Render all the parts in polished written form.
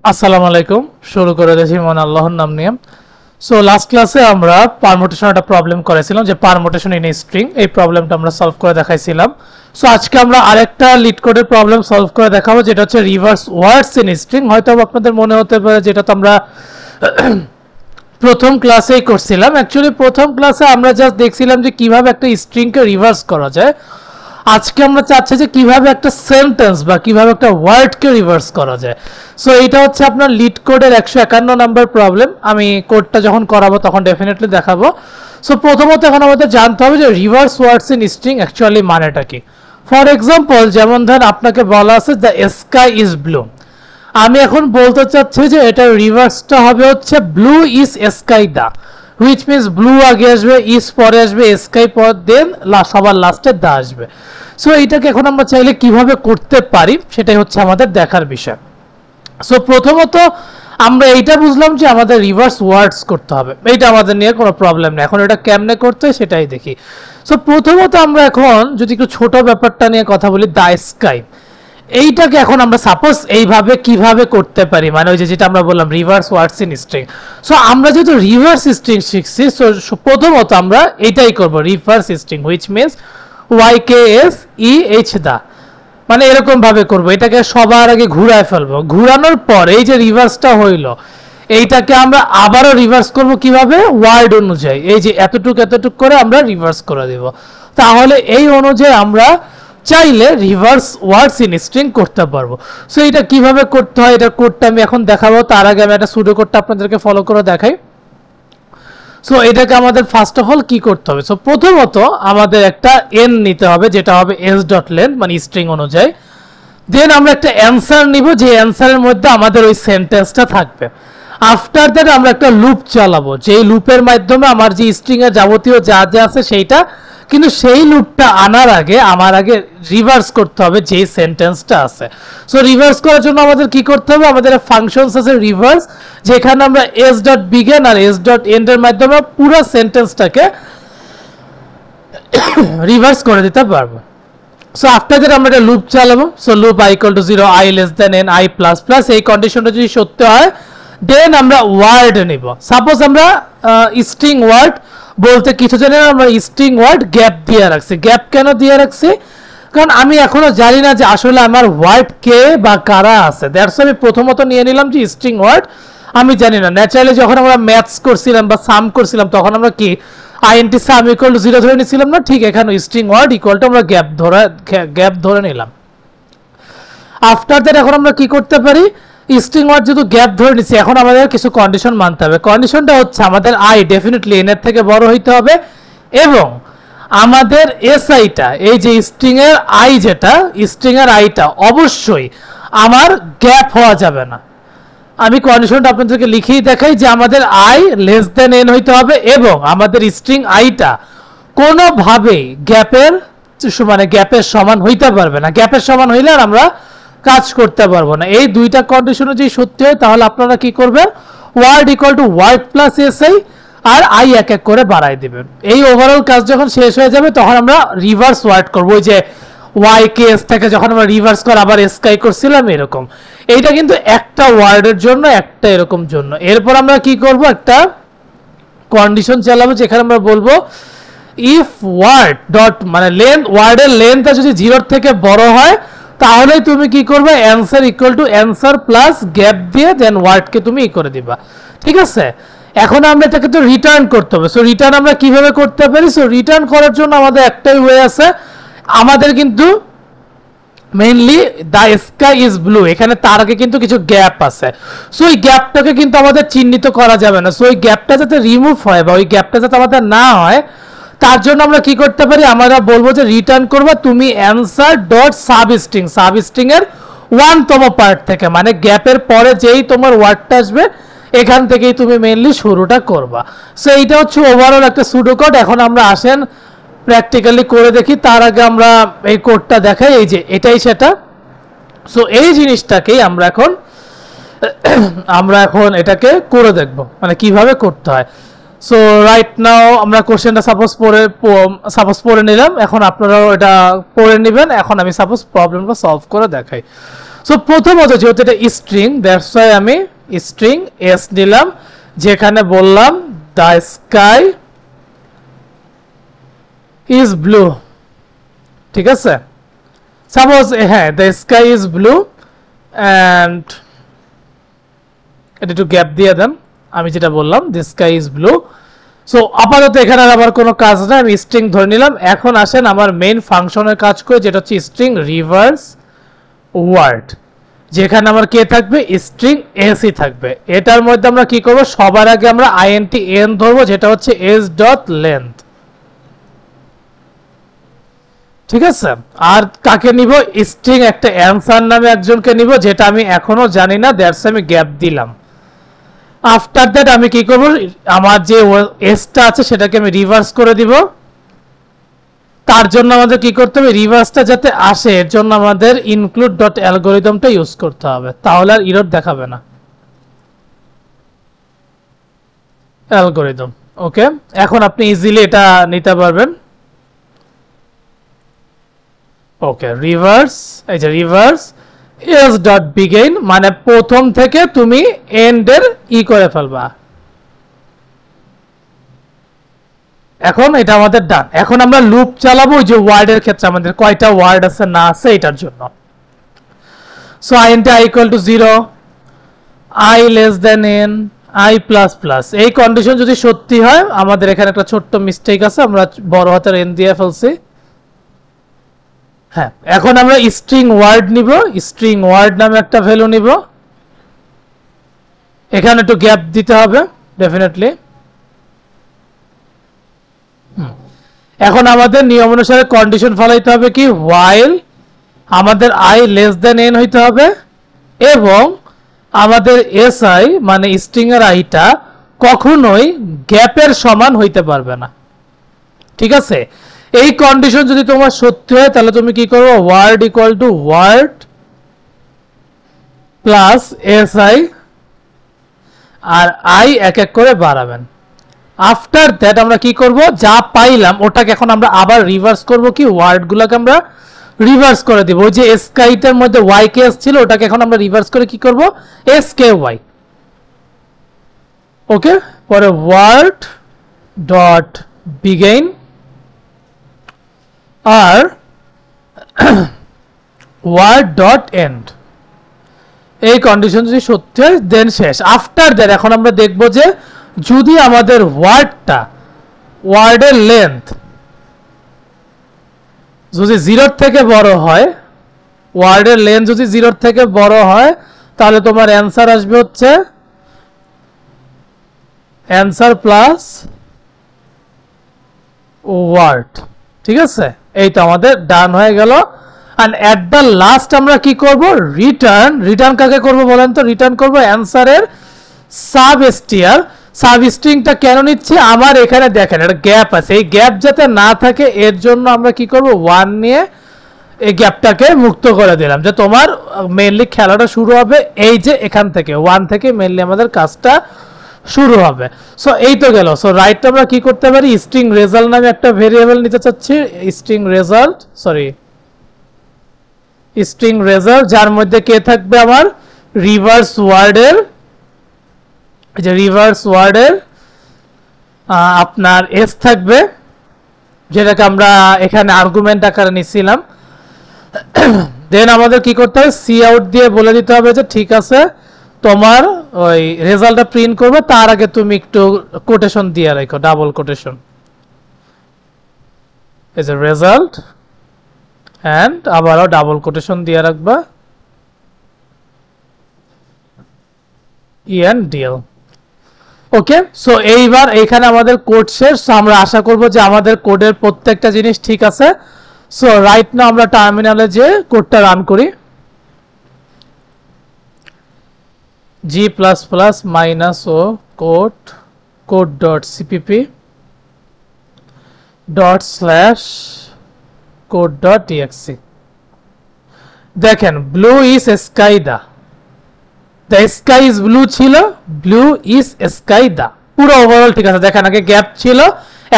আসসালামু আলাইকুম। শুরু করে দিয়েছি মহান আল্লাহর নাম নিয়ে। সো লাস্ট ক্লাসে আমরা পারমুটেশন একটা প্রবলেম করেছিলাম, যে পারমুটেশন ইন স্ট্রিং, এই প্রবলেমটা আমরা সলভ করে দেখাইছিলাম। সো আজকে আমরা আরেকটা লিড কোডের প্রবলেম সলভ করে দেখাবো, যেটা হচ্ছে রিভার্স ওয়ার্ডস ইন স্ট্রিং। হয়তো আপনাদের মনে হতে পারে যেটা তো আমরা প্রথম ক্লাসেই করছিলাম। অ্যাকচুয়ালি প্রথম ক্লাসে আমরা জাস্ট দেখছিলাম যে কিভাবে একটা স্ট্রিংকে রিভার্স করা যায়। আজকে আমরা চাচ্ছি যে কিভাবে একটা সেন্টেন্স বা কিভাবে একটা ওয়ার্ডকে রিভার্স করা যায়। সো এটা হচ্ছে আপনার লিড কোডের 151 নাম্বার প্রবলেম। আমি কোডটা যখন করাবো তখন ডেফিনেটলি দেখাবো। সো প্রথমত এখন আমাদের জানতে হবে যে reverse words in string actually মানেটা কি। ফর এক্সাম্পল, যেমন ধরেন আপনাকে বলা আছে দ্য স্কাই ইজ ব্লু। আমি এখন বলতে চাচ্ছি যে এটা রিভার্সটা হবে হচ্ছে blue is sky the, which means blue আগে আসবে, ইজ পরে আসবে, স্কাই পর, দেন সবার লাস্টে দা আসবে। সো এইটাকে এখন আমরা চাইলে কিভাবে করতে পারি সেটাই হচ্ছে আমাদের দেখার বিষয়। সো প্রথমত আমরা এইটা বুঝলাম যে আমাদের রিভার্স ওয়ার্ডস করতে হবে, এইটা আমাদের নিয়ে কোনো প্রবলেম নেই। এখন এটা কেমনে করতে হয় সেটাই দেখি। সো প্রথমত আমরা এখন যদি একটু ছোট ব্যাপারটা নিয়ে কথা বলি, দ্য স্কাই, এইটাকে এখন আমরা সাপোজ এইভাবে কিভাবে করতে পারি, মানে ওই যে যেটা আমরা বললাম reverse words in string. So আমরা যেহেতু রিভার্স স্ট্রিং শিখছি, সো প্রথমত আমরা এটাই করব, reverse string, which means YKSEH the, মানে এরকম ভাবে করব। এটাকে সবার আগে ঘুরায় ফেলবো, ঘুরানোর পর এই যে রিভার্সটা হইলো এইটাকে আমরা আবারও রিভার্স করব কিভাবে, ওয়ার্ড অনুযায়ী। এই যে এতটুক এতটুক করে আমরা রিভার্স করে দেব। তাহলে এই অনুযায়ী আমরা চাইলে রিভার্স ওয়ার্ডস ইন স্ট্রিং করতে পারবো। সো এটা কিভাবে করতে হয়, এটা কোডটা আমি এখন দেখাবো। তার আগে আমি একটা সুডো কোডটা আপনাদেরকে ফলো করে দেখাই। সো এটাকে আমাদের ফার্স্ট অফ অল কি করতে হবে, সো প্রথমত আমাদের একটা এন নিতে হবে, যেটা হবে এস ডট লেন, মানে স্ট্রিং অনুযায়ী। দেন আমরা একটা অ্যান্সার নিব, যে অ্যান্সারের মধ্যে আমাদের ওই সেন্টেন্সটা থাকবে। আফটার দ্যাট আমরা একটা লুপ চালাবো, যেই লুপের মাধ্যমে আমার যে স্ট্রিং এর যাবতীয় যা যা আছে সেইটা, কিন্তু সেই লুপটা আনার আগে আমার আগে রিভার্স করতে হবে যেই সেন্টেন্সটা আছে। সো রিভার্স করার জন্য আমাদের কি করতে হবে, আমাদের ফাংশনস আছে রিভার্স, যেখানে আমরা এস ডট বিগিন আর এস ডট এন্ড এর মাধ্যমে পুরো সেন্টেন্সটাকে রিভার্স করে দিতে পারবো। সো আফটার দ্যাট আমরা একটা লুপ চালাবো। So loop i equal to 0, i less than n, i plus plus, এই কন্ডিশনটা যদি সত্য হয় দেন আমরা ওয়ার্ড নিব। সাপোজ আমরা স্ট্রিং ওয়ার্ড বলতে কিছু জানি না, আমরা স্ট্রিং ওয়ার্ড গ্যাপ দিয়ে রাখছি। গ্যাপ কেন দিয়ে রাখছি, কারণ আমি এখনো জানি না যে আসলে আমার ওয়ার্ড কে বা কারা আছে। দ্যাটস আমি প্রথমত নিয়ে নিলাম যে স্ট্রিং ওয়ার্ড আমি জানি না। ন্যাচারালি যখন আমরা ম্যাথস করছিলাম বা সাম করছিলাম তখন আমরা কি আইএনটি সাম ইকুয়াল টু 0 ধরে নিছিলাম না, ঠিক এখানে স্ট্রিং ওয়ার্ড ইকুয়াল টু আমরা গ্যাপ ধরে নিলাম। আফটার দ্যাট এখন আমরা কি করতে পারি, স্ট্রিং ওয়ার্ড যেহেতু গ্যাপ ধরে নিচ্ছি, এখন আমাদের কিছু কন্ডিশন মানতে হবে। কন্ডিশনটা হচ্ছে আমাদের আই ডেফিনেটলি এন এর থেকে বড় হইতে হবে, এবং আমাদের এসআইটা, এই যে স্ট্রিং এর আই, যেটা স্ট্রিং এর আইটা অবশ্যই আমার গ্যাপ হওয়া যাবে না। আমি কন্ডিশনটা আপনাদেরকে লিখেই দেখাই যে আমাদের আই লেস দেন এন হইতে হবে, এবং আমাদের স্ট্রিং আইটা কোনোভাবেই গ্যাপের সমান হইতে পারবে না। গ্যাপের সমান হইলে আর আমরা কাজ করতে পারবো না। এই দুইটা কন্ডিশনে যদি সত্যি হয় তাহলে আপনারা কি করবেন, word equal to word plus s i আর আই এক এক করে বাড়াই দিবেন। এই ওভারঅল কাজ যখন শেষ হয়ে যাবে তখন আমরা রিভার্স ওয়ার্ড করবো, ওই যে YKS থেকে যখন আমরা রিভার্স করে আবার স্কাই করছিলাম এরকম। এইটা কিন্তু একটা ওয়ার্ডের জন্য, একটা এরকম জন্য। এরপর আমরা কি করব, একটা কন্ডিশন চালাবো যেখানে আমরা বলবো ইফ ওয়ার্ড ডট, মানে লেন্থ, ওয়ার্ডের লেন্থটা যদি 0 থেকে বড় হয় তাহলেই তুমি কি করবে, answer equal to answer plus gap দিয়ে দেন ওয়ার্ডকে তুমি করে দিবা। ঠিক আছে, এখন আমরা এটাকে তো রিটার্ন করতে হবে। সো রিটার্ন আমরা কিভাবে করতে পারি, সো রিটার্ন করার জন্য আমাদের একটাই ওয়ে আছে। আমাদের কিন্তু mainly the sky is blue, এখানে তার আগে কিন্তু কিছু গ্যাপ আছে। সো ওই গ্যাপটাকে কিন্তু আমাদের চিহ্নিত করা যাবে না। সো ওই গ্যাপটা যাতে রিমুভ হয় বা ওই গ্যাপটা যাতে আমাদের না হয়, তার জন্য আমরা কি করতে পারি, আমরা বলবো যে রিটার্ন করবা তুমি অ্যান্সার ডট সাবস্ট্রিং, সাবস্ট্রিং এর 1তম পার্ট থেকে, মানে গ্যাপের পরে যেই তোমার ওয়ার্ডটা আসবে এখান থেকেই তুমি মেইনলি শুরুটা করবা। সো এইটা হচ্ছে ওভারঅল একটা সুডো কোড। এখন আমরা আসেন প্র্যাকটিক্যালি করে দেখি। তার আগে আমরা এই কোডটা দেখাই, এই যে এটাই সেটা। সো এই জিনিসটাকেই আমরা এখন এটাকে করে দেখব, মানে কিভাবে করতে হয়। সো রাইট নাও আমরা কোশ্চেনটা সাপোজ পড়ে নিলাম, এখন আপনারাও এটা পড়ে নেবেন। এখন আমি সাপোজ প্রবলেমটা সলভ করে দেখাই। সো প্রথমত যেহেতু এটা স্ট্রিং, দ্যাটস ওয়াই আমি স্ট্রিং এস দিলাম, যেখানে বললাম দ্য স্কাই ইজ ব্লু। ঠিক আছে, সাপোজ হ্যাঁ the sky is blue and এটা একটু গ্যাপ দিয়ে দেন, আমি যেটা বললাম the sky is blue. So আপাতত এখানে আবার কোনো কাজ না, আমি স্ট্রিং ধরে নিলাম। এখন আসেন আমার মেইন ফাংশনের কাজ করে, যেটা হচ্ছে স্ট্রিং রিভার্স ওয়ার্ড, যেখানে আমার কে থাকবে স্ট্রিং এসই থাকবে। এটার মধ্যে আমরা কি করব, সবার আগে আমরা আইএনটি এন ধরবো, যেটা হচ্ছে এস ডট লেন্থ। ঠিক আছে, আর কাকে নিব, স্ট্রিং একটা অ্যান্সার নামে একজনকে নিব, যেটা আমি এখনো জানি না, দ্যাটস আমি গ্যাপ দিলাম। আফটার দ্যাট আমি কি করব, আমার যে এসটা আছে সেটাকে আমি রিভার্স করে দিব। তার জন্য আমাদের কি করতে হবে, রিভার্সটা যাতে আসে এর জন্য আমাদের ইনক্লুড ডট অ্যালগরিদমটা ইউজ করতে হবে, তাহলে আর এরর দেখাবে না। অ্যালগরিদম, ওকে, এখন আপনি ইজিলি এটা নিতে পারবেন। ওকে, রিভার্স, এই যে রিভার্স এস ডট বিগিন, মানে প্রথম থেকে তুমি এন্ডের করে ফেলবা। এখন এটা আমাদের ডান। এখন আমরা লুপ চালাবো ওই যে ওয়ার্ডের ক্ষেত্রে আমাদের কয়টা ওয়ার্ড আছে না আছে এটার জন্য। So int i equal to 0, i less than n, i plus plus, এই কন্ডিশন যদি সত্যি হয়, আমাদের এখানে একটা ছোট্ট মিস্টেক আছে, আমরা বড় হাতের n দিয়ে ফেলছি। হ্যাঁ, এখন আমরা স্ট্রিং ওয়ার্ড নিব, স্ট্রিং ওয়ার্ড নামে একটা ভ্যালু নিব, এখানে একটু গ্যাপ দিতে হবে ডেফিনেটলি। এখন আমাদের নিয়ম অনুসারে কন্ডিশন ফলাইতে হবে কি, while আমাদের i লেস দেন n হইতে হবে, এবং আমাদের si মানে স্ট্রিং এর আইটা কখনোই গ্যাপের সমান হইতে পারবে না। ঠিক আছে, এই কন্ডিশন যদি তোমার সত্যি হয়, তাহলে তুমি কি করবে, word equal to word plus si, আর i এক এক করে বাড়াবেন। আফটার দ্যাট আমরা কি করব, যা পাইলাম ওটাকে এখন আমরা আবার রিভার্স করব, কি ওয়ার্ডগুলোকে আমরা রিভার্স করে দিব। ওই যে স্কাইটার মধ্যে ওয়াই কে ছিল, ওটাকে এখন আমরা রিভার্স করে কি করব, এস কে ওয়াই। ওকে, পরে ওয়ার্ড ডট বিগিন আর ওয়ার্ড ডট এন্ড, এই কন্ডিশন যদি সত্যি হয় দেন শেষ। আফটার দ্যাট এখন আমরা দেখব যে যদি আমাদের ওয়ার্ডের লেন্থ যদি 0 থেকে বড় হয়, ওয়ার্ডের লেন্থ যদি 0 থেকে বড় হয়, তাহলে তোমার অ্যান্সার আসবে হচ্ছে অ্যান্সার প্লাস ওয়ার্ড। ঠিক আছে, এই তো আমাদের ডান হয়ে গেল। and at the last আমরা কি করব, রিটার্ন কাকে করব বলেন তো, রিটার্ন করব অ্যান্সারের সাবস্ট্রিং। সাবস্ট্রিংটা কেন নিচ্ছে, আমার এখানে দেখেন একটা গ্যাপ আছে, এই গ্যাপ যাতে না থাকে এর জন্য আমরা কি করব, 1 নিয়ে এই গ্যাপটাকে মুক্ত করে দিলাম, যে তোমার মেইনলি খেলাটা শুরু হবে এই যে এখান থেকে 1 থেকে মেইনলি আমাদের কাজটা শুরু হবে। সো এই তো গেল। সো রাইটটা আমরা কি করতে পারি, স্ট্রিং রেজাল্ট নামে একটা ভেরিয়েবল নিতে চাচ্ছি, স্ট্রিং রেজাল্ট, যার মধ্যে কে থাকবে, আমার রিভার্স ওয়ার্ডের, এই যে রিভার্স ওয়ার্ডের আপনার এস থাকবে, যেটাকে আমরা এখানে আর্গুমেন্ট আকারে নিছিলাম। দেন আমাদের কি করতে হবে, সি আউট দিয়ে বলে দিতে হবে যে ঠিক আছে তোমার ওই রেজাল্টটা প্রিন্ট করবে, তার আগে তুমি একটু কোটেশন দিয়ে রাখো, ডাবল কোটেশন, এই যে রেজাল্ট এন্ড আবারও ডাবল কোটেশন দিয়ে রাখবা, ইএনডিএল। ওকে, সো এইবার এইখানে আমাদের কোড শেষ। আমরা আশা করব যে আমাদের কোডের প্রত্যেকটা জিনিস ঠিক আছে। সো রাইট নাও আমরা টার্মিনালে যে কোডটা রান করি, g++ -o code.cpp./code.exe। দেখেন blue is sky the, the sky is blue ছিল, ব্লু ইজ স্কাই দা। পুরো ওভারঅল ঠিক আছে। দেখেন আগে গ্যাপ ছিল,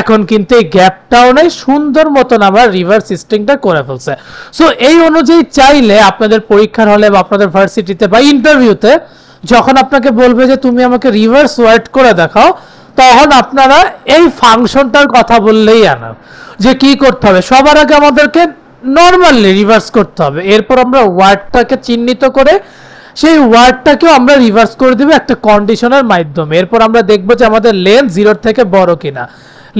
এখন কিন্তু এই গ্যাপটাও নেই, সুন্দর মতন আমরা রিভার্স সিস্টেমটা করে ফেলছে। সো এই অনুযায়ী চাইলে আপনাদের পরীক্ষার হলে বা আপনাদের ভার্সিটিতে বা ইন্টারভিউতে যখন আপনাকে বলবে যে তুমি আমাকে রিভার্স ওয়ার্ড করে দেখাও, তখন আপনারা এই ফাংশনটার কথা বললেই আনার যে কি করতে হবে। সবার আগে আমাদেরকে নর্মালি রিভার্স করতে হবে, এরপর আমরা ওয়ার্ডটাকে চিহ্নিত করে সেই ওয়ার্ডটাকেও আমরা রিভার্স করে দিব একটা কন্ডিশনের মাধ্যমে। এরপর আমরা দেখব যে আমাদের লেন্থ 0 থেকে বড় কিনা।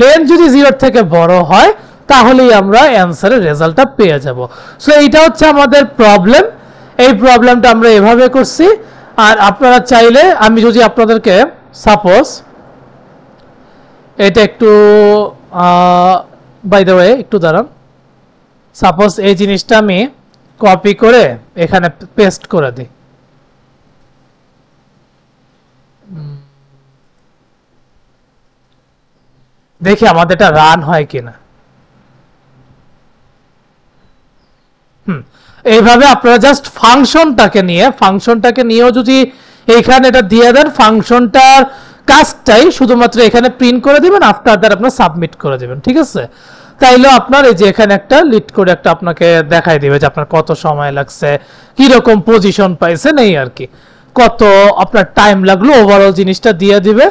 লেন্থ যদি 0 থেকে বড় হয় তাহলেই আমরা অ্যানসারের রেজাল্টটা পেয়ে যাব। সো এইটা হচ্ছে আমাদের প্রবলেম। এই প্রবলেমটা আমরা এভাবে করছি। আর আপনারা চাইলে আমি যদি আপনাদেরকে সাপোজ এটা একটু বাই দ্য ওয়ে একটু দাঁড়ান, সাপোজ এই জিনিসটা আমি কপি করে এখানে পেস্ট করে দিই। দেখি আমাদের এটা রান হয় কিনা। এইভাবে আপনারা জাস্ট ফাংশনটাকে নিয়েও যদি এইখানে এটা দিয়ে দেন, ফাংশনটার কাজটাই শুধুমাত্র এখানে প্রিন্ট করে দিবেন, আফটার দ্যাট আপনারা সাবমিট করে দিবেন, ঠিক আছে। তাইলে আপনার এই যে এখানে একটা লিড করে একটা আপনাকে দেখাই দিবে যে আপনার কত সময় লাগছে, কি রকম পজিশন পাইছেন, এই আর কি কত আপনার টাইম লাগলো, ওভারঅল জিনিসটা দিয়ে দিবে।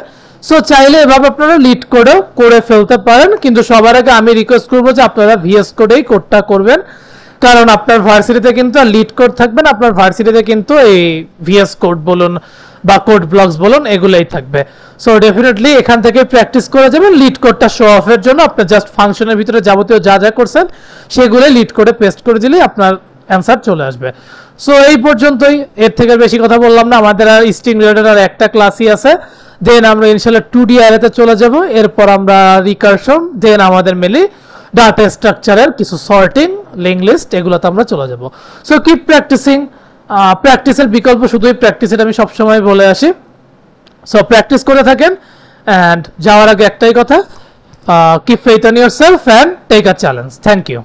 সো চাইলে এভাবে আপনারা লিড কোডও করে ফেলতে পারেন, কিন্তু সবার আগে আমি রিকোয়েস্ট করবো যে আপনারা ভিএস কোডেই কোডটা করবেন, কারণ আপনার ভার্সিটিতে কিন্তু লিড কোড থাকবে না, আপনার ভার্সিটিতে কিন্তু এই ভিএস কোড বলুন বা কোড ব্লকস বলুন এগুলাই থাকবে। সো ডেফিনেটলি এখান থেকে প্র্যাকটিস করে যাবেন লিড কোডটা শো অফের জন্য। আপনার জাস্ট ফাংশনের ভিতরে যাবতীয় যা যা করছেন সেগুলোই লিড কোডে পেস্ট করে দিলেই আপনার অ্যান্সার চলে আসবে। সো এই পর্যন্তই, এর থেকে বেশি কথা বললাম না। আমাদের আর স্ট্রিং রিলেটেড আর একটা ক্লাসই আছে, দেন আমরা ইনশাআল্লাহ 2D অ্যারেতে চলে যাব, এরপর আমরা রিকারশন, দেন আমাদের মেলি ডাটা স্ট্রাকচারের কিছু সর্টিং, লিঙ্ক লিস্ট, এগুলোতে আমরা চলে যাব। So keep practicing. প্র্যাকটিসের বিকল্প শুধুই প্র্যাকটিস, এটা আমি সবসময় বলে আসি। সো প্র্যাকটিস করে থাকেন, অ্যান্ড যাওয়ার আগে একটাই কথা, keep faith in yourself and take a challenge. Thank you.